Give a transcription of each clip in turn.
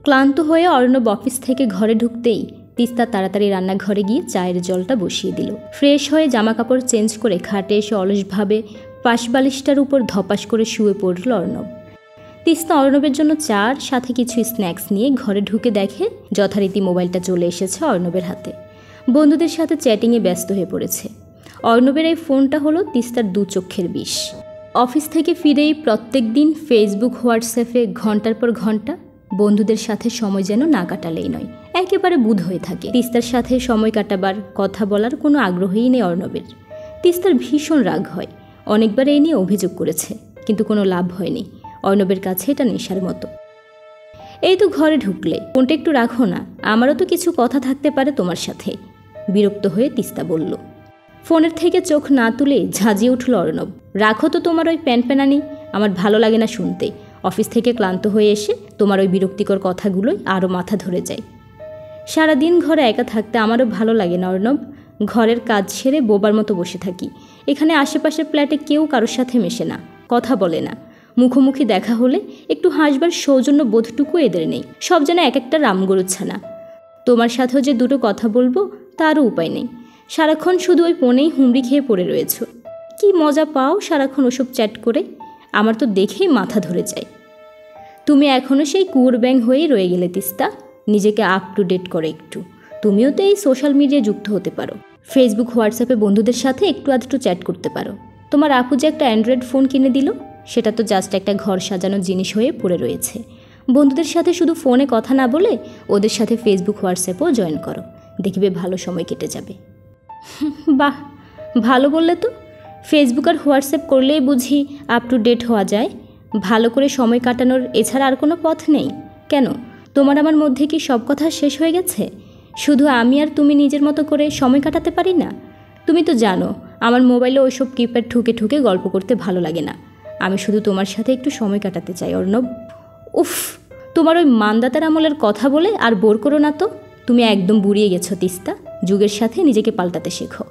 ক্লান্ত হয়ে অর্ণব অফিস থেকে ঘরে ঢুকতেই তিস্তা তাড়াতাড়ি রান্নাঘরে গিয়ে চায়ের জলটা বসিয়ে দিল। ফ্রেশ হয়ে জামাকাপড় চেঞ্জ করে খাটে এসে অলসভাবে পাশবালিশটার উপর ধপাস করে শুয়ে পড়ল অর্ণব। তিস্তা অর্ণবের জন্য চার সাথে কিছু স্ন্যাক্স নিয়ে ঘরে ঢুকে দেখে যথারীতি মোবাইলটা চলে এসেছে অর্ণবের হাতে। বন্ধুদের সাথে চ্যাটিংয়ে ব্যস্ত হয়ে পড়েছে। অর্ণবের এই ফোনটা হলো তিস্তার দু চক্ষের বিষ। অফিস থেকে ফিরেই প্রত্যেক দিন ফেসবুক হোয়াটসঅ্যাপে ঘন্টার পর ঘন্টা বন্ধুদের সাথে সময় যেন না কাটালেই নয়, একেবারে বুধ হয়ে থাকে। তিস্তার সাথে সময় কাটাবার কথা বলার কোনো আগ্রহই নেই অর্ণবের। তিস্তার ভীষণ রাগ হয়, অনেকবার এই নিয়ে অভিযোগ করেছে, কিন্তু কোনো লাভ হয়নি। অর্ণবের কাছে এটা নেশার মতো। এই তো ঘরে ঢুকলে, ফোনটা একটু রাখো না, আমারও তো কিছু কথা থাকতে পারে তোমার সাথে, বিরক্ত হয়ে তিস্তা বলল। ফোনের থেকে চোখ না তুলে ঝাঁঝিয়ে উঠল অর্ণব। রাখো তো তোমার ওই প্যানপ্যানানি, আমার ভালো লাগে না শুনতে। অফিস থেকে ক্লান্ত হয়ে এসে তোমার ওই বিরক্তিকর কথাগুলোই আরও মাথা ধরে যায়। সারাদিন ঘরে একা থাকতে আমারও ভালো লাগে না অর্ণব। ঘরের কাজ সেরে বোবার মতো বসে থাকি। এখানে আশেপাশের ফ্ল্যাটে কেউ কারোর সাথে মেশে না, কথা বলে না। মুখোমুখি দেখা হলে একটু হাসবার সৌজন্য বোধটুকু এদের নেই। সব যেন এক একটা রামগরুর ছানা। তোমার সাথেও যে দুটো কথা বলবো তারও উপায় নেই। সারাক্ষণ শুধু ওই ফোনেই হুমড়ি খেয়ে পড়ে রয়েছ। কি মজা পাও সারাক্ষণ ওসব চ্যাট করে, আমার তো দেখেই মাথা ধরে যায়। তুমি এখনও সেই কুয়োর ব্যাং হয়েই রয়ে গেলে তিস্তা। নিজেকে আপ টু ডেট করো একটু। তুমিও তো এই সোশ্যাল মিডিয়ায় যুক্ত হতে পারো। ফেসবুক হোয়াটসঅ্যাপে বন্ধুদের সাথে একটু আধটু চ্যাট করতে পারো। তোমার আপু যে একটা অ্যান্ড্রয়েড ফোন কিনে দিল, সেটা তো জাস্ট একটা ঘর সাজানোর জিনিস হয়ে পড়ে রয়েছে। বন্ধুদের সাথে শুধু ফোনে কথা না বলে ওদের সাথে ফেসবুক হোয়াটসঅ্যাপও জয়েন করো, দেখবে ভালো সময় কেটে যাবে। বাহ, ভালো বললে তো। ফেসবুক আর হোয়াটসঅ্যাপ করলেই বুঝি আপ টু ডেট হওয়া যায়? ভালো করে সময় কাটানোর এছাড়া আর কোনো পথ নেই? কেন, তোমার আমার মধ্যে কি সব কথা শেষ হয়ে গেছে? শুধু আমি আর তুমি নিজের মতো করে সময় কাটাতে পারি না? তুমি তো জানো আমার মোবাইলে ওইসব কিপ্যাড ঠুকে ঠুকে গল্প করতে ভালো লাগে না। আমি শুধু তোমার সাথে একটু সময় কাটাতে চাই অর্ণব। উফ, তোমার ওই মান্দাতার আমলের কথা বলে আর বোর করো না তো। তুমি একদম বুড়িয়ে গেছো তিস্তা, যুগের সাথে নিজেকে পাল্টাতে শেখো।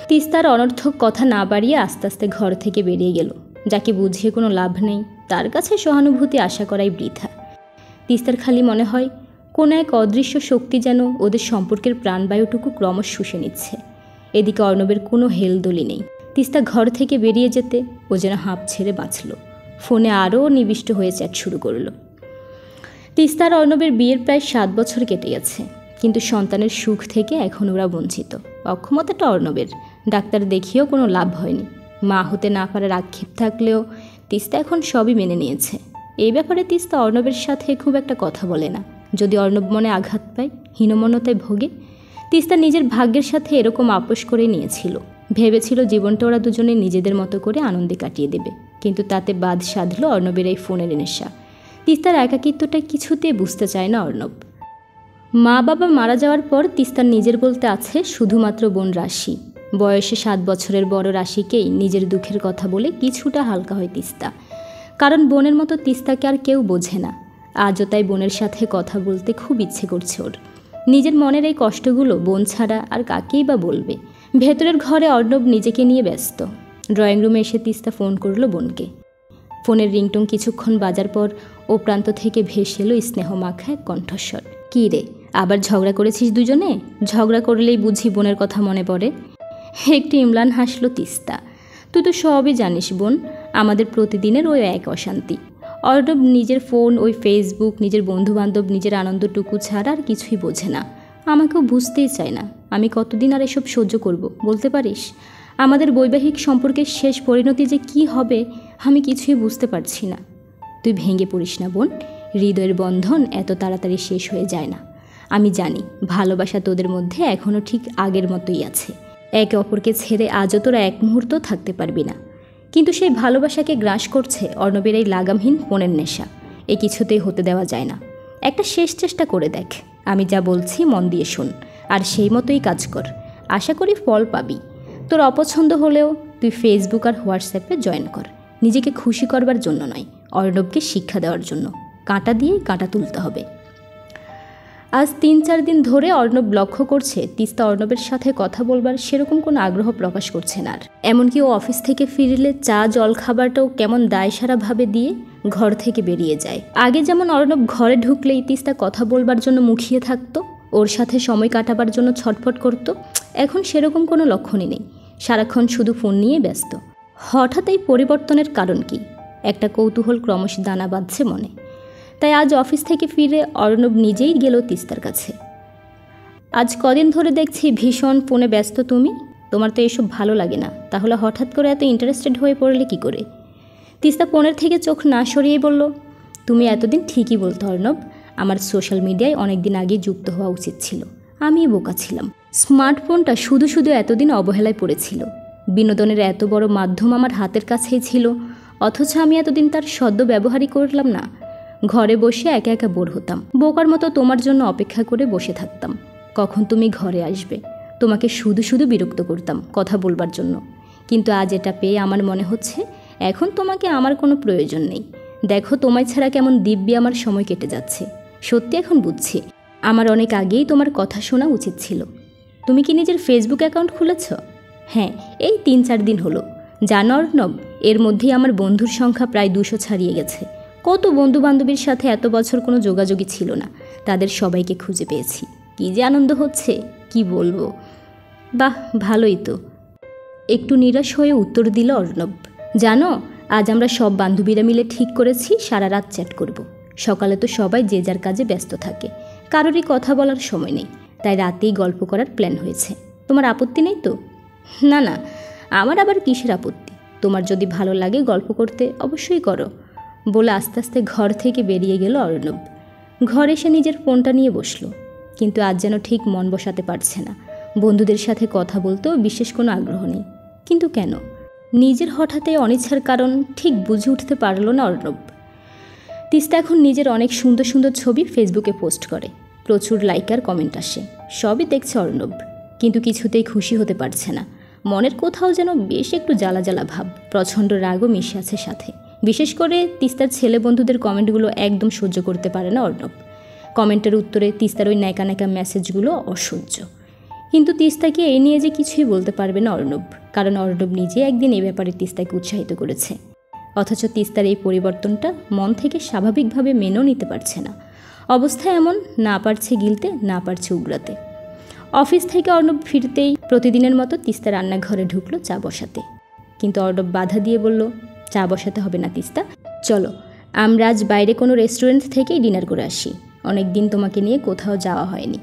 তিস্তার অনর্থক কথা না বাড়িয়ে আস্তে আস্তে ঘর থেকে বেরিয়ে গেল। যাকে বুঝিয়ে কোনো লাভ নেই, তার কাছে সহানুভূতি আশা করাই বৃথা। তিস্তার খালি মনে হয় কোনো এক অদৃশ্য শক্তি যেন ওদের সম্পর্কের প্রাণবায়ুটুকু ক্রমশ শুষে নিচ্ছে। এদিকে অর্ণবের কোনো হেলদোলি নেই। তিস্তা ঘর থেকে বেরিয়ে যেতে ও যেন হাঁপ ছেড়ে বাঁচল। ফোনে আরও নিবিষ্ট হয়ে চ্যাট শুরু করল। তিস্তার অর্ণবের বিয়ের প্রায় 7 বছর কেটে গেছে, কিন্তু সন্তানের সুখ থেকে এখন ওরা বঞ্চিত। অক্ষমতাটা অর্ণবের, ডাক্তার দেখিয়েও কোনো লাভ হয়নি। মা হতে না পারার আক্ষেপ থাকলেও তিস্তা এখন সবই মেনে নিয়েছে। এই ব্যাপারে তিস্তা অর্ণবের সাথে খুব একটা কথা বলে না। যদি অর্ণব মনে আঘাত পায়, হীনমন্যতায় ভোগে। তিস্তা নিজের ভাগ্যের সাথে এরকম আপোষ করে নিয়েছিল। ভেবেছিল জীবনটা ওরা দুজনে নিজেদের মতো করে আনন্দে কাটিয়ে দেবে, কিন্তু তাতে বাদ সাধল অর্ণবের এই ফোনের নেশা। তিস্তার একাকিত্বটা কিছুতে বুঝতে চায় না অর্ণব। মা বাবা মারা যাওয়ার পর তিস্তার নিজের বলতে আছে শুধুমাত্র বোন রাশি। বয়সে 7 বছরের বড় রাশিকেই নিজের দুঃখের কথা বলে কিছুটা হালকা হয় তিস্তা, কারণ বোনের মতো তিস্তাকে আর কেউ বোঝে না। আজও তাই বোনের সাথে কথা বলতে খুব ইচ্ছে করছে ওর। নিজের মনের এই কষ্টগুলো বোন ছাড়া আর কাকেই বা বলবে। ভেতরের ঘরে অর্ণব নিজেকে নিয়ে ব্যস্ত। ড্রয়িং রুমে এসে তিস্তা ফোন করলো বোনকে। ফোনের রিংটং কিছুক্ষণ বাজার পর ও প্রান্ত থেকে ভেসে এলো স্নেহ মাখা এক কণ্ঠস্বর। কী রে, আবার ঝগড়া করেছিস দুজনে? ঝগড়া করলেই বুঝি বোনের কথা মনে পড়ে। একটু ইমলান হাসলো তিস্তা। তুই তো সবই জানিস বোন, আমাদের প্রতিদিনের ওই এক অশান্তি। অর্ণব নিজের ফোন, ওই ফেসবুক, নিজের বন্ধুবান্ধব, নিজের আনন্দটুকু ছাড়া আর কিছুই বোঝে না। আমাকেও বুঝতেই চায় না। আমি কতদিন আর এসব সহ্য করব বলতে পারিস? আমাদের বৈবাহিক সম্পর্কের শেষ পরিণতি যে কি হবে আমি কিছুই বুঝতে পারছি না। তুই ভেঙে পড়িস না বোন, হৃদয়ের বন্ধন এত তাড়াতাড়ি শেষ হয়ে যায় না। আমি জানি ভালোবাসা তোদের মধ্যে এখনও ঠিক আগের মতোই আছে। একে অপরকে ছেড়ে আজও তোরা এক মুহূর্ত থাকতে পারবি না, কিন্তু সেই ভালোবাসাকে গ্রাস করছে অর্ণবের এই লাগামহীন ফোনের নেশা। এ কিছুতেই হতে দেওয়া যায় না। একটা শেষ চেষ্টা করে দেখ। আমি যা বলছি মন দিয়ে শোন, আর সেই মতোই কাজ কর। আশা করি ফল পাবি। তোর অপছন্দ হলেও তুই ফেসবুক আর হোয়াটসঅ্যাপে জয়েন কর, নিজেকে খুশি করবার জন্য নয়, অর্ণবকে শিক্ষা দেওয়ার জন্য। কাঁটা দিয়ে কাঁটা তুলতে হবে। আজ 3-4 দিন ধরে অর্ণব লক্ষ্য করছে তিস্তা অর্ণবের সাথে কথা বলবার সেরকম কোনো আগ্রহ প্রকাশ করছে না আর। এমনকি ও অফিস থেকে ফিরলে চা জল খাবারটাও কেমন দায়সারাভাবে দিয়ে ঘর থেকে বেরিয়ে যায়। আগে যেমন অর্ণব ঘরে ঢুকলেই তিস্তা কথা বলবার জন্য মুখিয়ে থাকতো, ওর সাথে সময় কাটাবার জন্য ছটফট করতো, এখন সেরকম কোনো লক্ষণই নেই। সারাক্ষণ শুধু ফোন নিয়ে ব্যস্ত। হঠাৎ এই পরিবর্তনের কারণ কি? একটা কৌতূহল ক্রমশ দানা বাঁধছে মনে। তাই আজ অফিস থেকে ফিরে অর্ণব নিজেই গেল তিস্তার কাছে। আজ কদিন ধরে দেখছি ভীষণ ফোনে ব্যস্ত তুমি। তোমার তো এসব ভালো লাগে না, তাহলে হঠাৎ করে এত ইন্টারেস্টেড হয়ে পড়লে কি করে? তিস্তা ফোনের থেকে চোখ না সরিয়েই বলল, তুমি এতদিন ঠিকই বলতো অর্ণব, আমার সোশ্যাল মিডিয়ায় অনেক দিন আগে যুক্ত হওয়া উচিত ছিল। আমি বোকা ছিলাম। স্মার্টফোনটা শুধু শুধু এতদিন অবহেলায় পড়েছিল। বিনোদনের এত বড় মাধ্যম আমার হাতের কাছেই ছিল, অথচ আমি এতদিন তার সদ্য ব্যবহারই করলাম না। ঘরে বসে একা একা বোর হতাম, বোকার মতো তোমার জন্য অপেক্ষা করে বসে থাকতাম কখন তুমি ঘরে আসবে। তোমাকে শুধু শুধু বিরক্ত করতাম কথা বলবার জন্য, কিন্তু আজ এটা পেয়ে আমার মনে হচ্ছে এখন তোমাকে আমার কোনো প্রয়োজন নেই। দেখো তোমায় ছাড়া কেমন দিব্যি আমার সময় কেটে যাচ্ছে। সত্যি এখন বুঝছি আমার অনেক আগেই তোমার কথা শোনা উচিত ছিল। তুমি কি নিজের ফেসবুক অ্যাকাউন্ট খুলেছ? হ্যাঁ, এই 3-4 দিন হলো। জানো অর্ণব, এর মধ্যেই আমার বন্ধুর সংখ্যা প্রায় 200 ছাড়িয়ে গেছে। কত বন্ধু বান্ধবীর সাথে এত বছর কোনো যোগাযোগই ছিল না, তাদের সবাইকে খুঁজে পেয়েছি। কী যে আনন্দ হচ্ছে, কি বলবো। বাহ, ভালোই তো, একটু নিরাশ হয়ে উত্তর দিল অর্ণব। জানো, আজ আমরা সব বান্ধবীরা মিলে ঠিক করেছি সারা রাত চ্যাট করব। সকালে তো সবাই যে যার কাজে ব্যস্ত থাকে, কারোরই কথা বলার সময় নেই, তাই রাতেই গল্প করার প্ল্যান হয়েছে। তোমার আপত্তি নেই তো? না না, আমার আবার কিসের আপত্তি। তোমার যদি ভালো লাগে গল্প করতে অবশ্যই করো, বলে আস্তে আস্তে ঘর থেকে বেরিয়ে গেল অর্ণব। ঘরে এসে নিজের ফোনটা নিয়ে বসলো, কিন্তু আজ যেন ঠিক মন বসাতে পারছে না। বন্ধুদের সাথে কথা বলতেও বিশেষ কোনো আগ্রহ নেই। কিন্তু কেন? নিজের হঠাৎ অনিচ্ছার কারণ ঠিক বুঝে উঠতে পারল না অর্ণব। তিস্তা এখন নিজের অনেক সুন্দর সুন্দর ছবি ফেসবুকে পোস্ট করে, প্রচুর লাইক আর কমেন্ট আসে, সবই দেখছে অর্ণব, কিন্তু কিছুতেই খুশি হতে পারছে না। মনের কোথাও যেন বেশ একটু জ্বালা জ্বালা ভাব, প্রচণ্ড রাগও মিশে আছে সাথে। বিশেষ করে তিস্তার ছেলে বন্ধুদের কমেন্টগুলো একদম সহ্য করতে পারে না অর্ণব। কমেন্টের উত্তরে তিস্তার ওই ন্যাকা ন্যাকা মেসেজগুলো অসহ্য। কিন্তু তিস্তাকে এই নিয়ে যে কিছুই বলতে পারবে না অর্ণব, কারণ অর্ণব নিজে একদিন এই ব্যাপারে তিস্তাকে উৎসাহিত করেছে। অথচ তিস্তার এই পরিবর্তনটা মন থেকে স্বাভাবিকভাবে মেনেও নিতে পারছে না। অবস্থা এমন, না পারছে গিলতে, না পারছে উগড়াতে। অফিস থেকে অর্ণব ফিরতেই প্রতিদিনের মতো তিস্তা রান্নাঘরে ঢুকলো চা বসাতে, কিন্তু অর্ণব বাধা দিয়ে বলল, চা বসাতে হবে না তিস্তা, চলো আমরা আজ বাইরে কোনো রেস্টুরেন্ট থেকেই ডিনার করে আসি। অনেক দিন তোমাকে নিয়ে কোথাও যাওয়া হয়নি।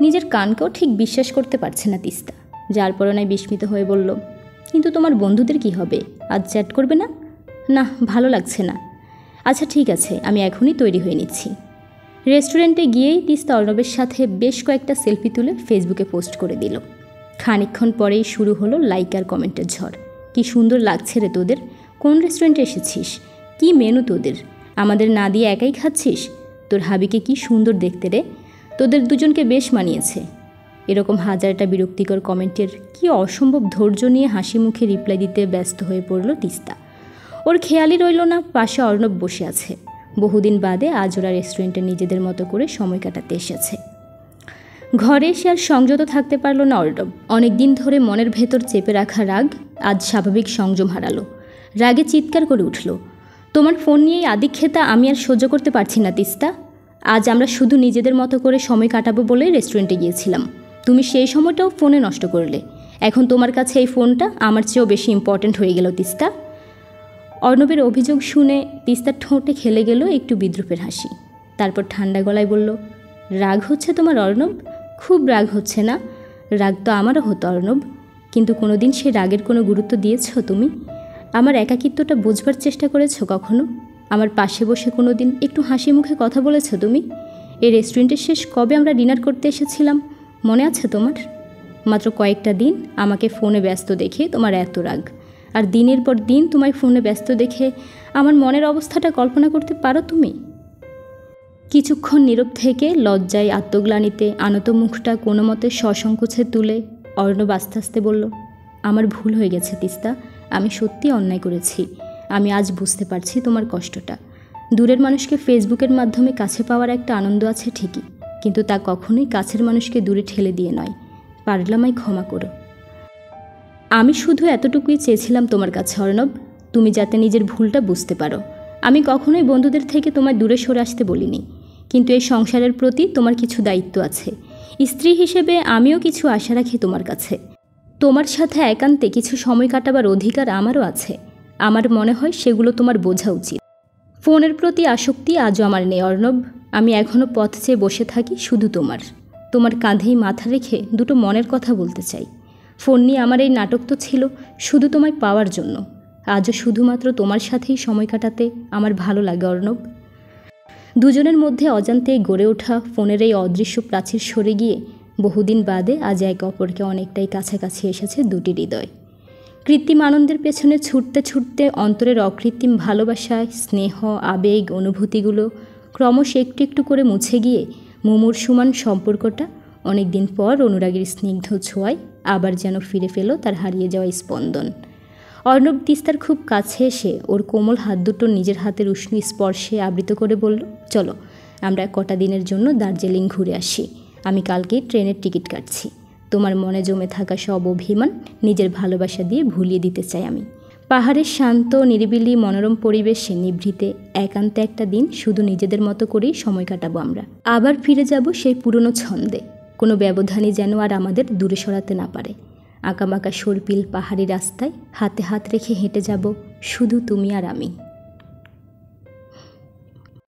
নিজের কানকেও ঠিক বিশ্বাস করতে পারছে না তিস্তা, যার পরনায় বিস্মিত হয়ে বলল, কিন্তু তোমার বন্ধুদের কি হবে? আজ চ্যাট করবে না? না, ভালো লাগছে না। আচ্ছা ঠিক আছে, আমি এখনই তৈরি হয়ে নিচ্ছি। রেস্টুরেন্টে গিয়েই তিস্তা অর্ণবের সাথে বেশ কয়েকটা সেলফি তুলে ফেসবুকে পোস্ট করে দিল। খানিকক্ষণ পরেই শুরু হলো লাইক আর কমেন্টের ঝড়। কি সুন্দর লাগছে রে তোদের, কোন রেস্টুরেন্টে এসেছিস, কি মেনু তোদের, আমাদের না দিয়ে একাই খাচ্ছিস, তোর হাবিকে কি সুন্দর দেখতে রে, তোদের দুজনকে বেশ মানিয়েছে। এরকম হাজারটা বিরক্তিকর কমেন্টের কি অসম্ভব ধৈর্য নিয়ে হাসি মুখে রিপ্লাই দিতে ব্যস্ত হয়ে পড়ল তিস্তা। ওর খেয়ালই রইল না পাশে অর্ণব বসে আছে। বহুদিন বাদে আজ ওরা রেস্টুরেন্টে নিজেদের মতো করে সময় কাটাতে এসেছে। ঘরে এসে আর সংযত থাকতে পারল না অর্ণব। অনেক দিন ধরে মনের ভেতর চেপে রাখা রাগ আজ স্বাভাবিক সংযম হারালো। রাগে চিৎকার করে উঠল, তোমার ফোন নিয়েই আদিক্ষেতা আমি আর সহ্য করতে পারছি না তিস্তা। আজ আমরা শুধু নিজেদের মতো করে সময় কাটাবো বলেই রেস্টুরেন্টে গিয়েছিলাম, তুমি সেই সময়টাও ফোনে নষ্ট করলে। এখন তোমার কাছে এই ফোনটা আমার চেয়েও বেশি ইম্পর্ট্যান্ট হয়ে গেল তিস্তা। অর্ণবের অভিযোগ শুনে তিস্তার ঠোঁটে খেলে গেল একটু বিদ্রূপের হাসি। তারপর ঠান্ডা গলায় বলল, রাগ হচ্ছে তোমার অর্ণব? খুব রাগ হচ্ছে না? রাগ তো আমারও হতো অর্ণব, কিন্তু কোনোদিন সেই রাগের কোনো গুরুত্ব দিয়েছ তুমি? আমার একাকিত্বটা বুঝবার চেষ্টা করেছ কখনো? আমার পাশে বসে কোনো দিন একটু হাসি মুখে কথা বলেছ তুমি? এই রেস্টুরেন্টের শেষ কবে আমরা ডিনার করতে এসেছিলাম মনে আছে তোমার? মাত্র কয়েকটা দিন আমাকে ফোনে ব্যস্ত দেখে তোমার এত রাগ, আর দিনের পর দিন তোমায় ফোনে ব্যস্ত দেখে আমার মনের অবস্থাটা কল্পনা করতে পারো তুমি? কিছুক্ষণ নীরব থেকে লজ্জায় আত্মগ্লানিতে আনত মুখটা কোনো মতে সসংকোচে তুলে অর্ণব আস্তে আস্তে বলল, আমার ভুল হয়ে গেছে তিস্তা, আমি সত্যি অন্যায় করেছি। আমি আজ বুঝতে পারছি তোমার কষ্টটা। দূরের মানুষকে ফেসবুকের মাধ্যমে কাছে পাওয়ার একটা আনন্দ আছে ঠিকই, কিন্তু তা কখনোই কাছের মানুষকে দূরে ঠেলে দিয়ে নয়। পারলে আমায় ক্ষমা করো। আমি শুধু এতটুকুই চেয়েছিলাম তোমার কাছে অর্ণব, তুমি যাতে নিজের ভুলটা বুঝতে পারো। আমি কখনোই বন্ধুদের থেকে তোমায় দূরে সরে আসতে বলিনি, কিন্তু এই সংসারের প্রতি তোমার কিছু দায়িত্ব আছে। স্ত্রী হিসেবে আমিও কিছু আশা রাখি তোমার কাছে। তোমার সাথে একান্তে কিছু সময় কাটাবার অধিকার আমারও আছে। আমার মনে হয় সেগুলো তোমার বোঝা উচিত। ফোনের প্রতি আসক্তি আজও আমার নেই অর্ণব। আমি এখনও পথ চেয়ে বসে থাকি শুধু তোমার কাঁধেই মাথা রেখে দুটো মনের কথা বলতে চাই। ফোন নিয়ে আমার এই নাটক তো ছিল শুধু তোমায় পাওয়ার জন্য। আজও শুধুমাত্র তোমার সাথেই সময় কাটাতে আমার ভালো লাগে অর্ণব। দুজনের মধ্যে অজান্তেই গড়ে ওঠা ফোনের এই অদৃশ্য প্রাচীর সরে গিয়ে বহুদিন বাদে আজ একে অপরকে অনেকটাই কাছাকাছি এসেছে দুটি হৃদয়। কৃত্রিম আনন্দের পেছনে ছুটতে ছুটতে অন্তরের অকৃত্রিম ভালোবাসায়, স্নেহ, আবেগ, অনুভূতিগুলো ক্রমশ একটু একটু করে মুছে গিয়ে মুমূর্ষুমান সম্পর্কটা অনেক দিন পর অনুরাগের স্নিগ্ধ ছোঁয়ায় আবার যেন ফিরে পেল তার হারিয়ে যাওয়া স্পন্দন। অর্ণব তিস্তার খুব কাছে এসে ওর কোমল হাত দুটো নিজের হাতের উষ্ণ স্পর্শে আবৃত করে বলল, চলো আমরা কটা দিনের জন্য দার্জিলিং ঘুরে আসি। আমি কালকেই ট্রেনের টিকিট কাটছি। তোমার মনে জমে থাকা সব অভিমান নিজের ভালোবাসা দিয়ে ভুলিয়ে দিতে চাই আমি। পাহাড়ের শান্ত নিরিবিলি মনোরম পরিবেশে নিভৃতে একান্তে একটা দিন শুধু নিজেদের মতো করেই সময় কাটাবো আমরা। আবার ফিরে যাব সেই পুরনো ছন্দে। কোনো ব্যবধানই যেন আর আমাদের দূরে সরাতে না পারে। আঁকাবাঁকা সর্পিল পাহাড়ি রাস্তায় হাতে হাত রেখে হেঁটে যাব শুধু তুমি আর আমি।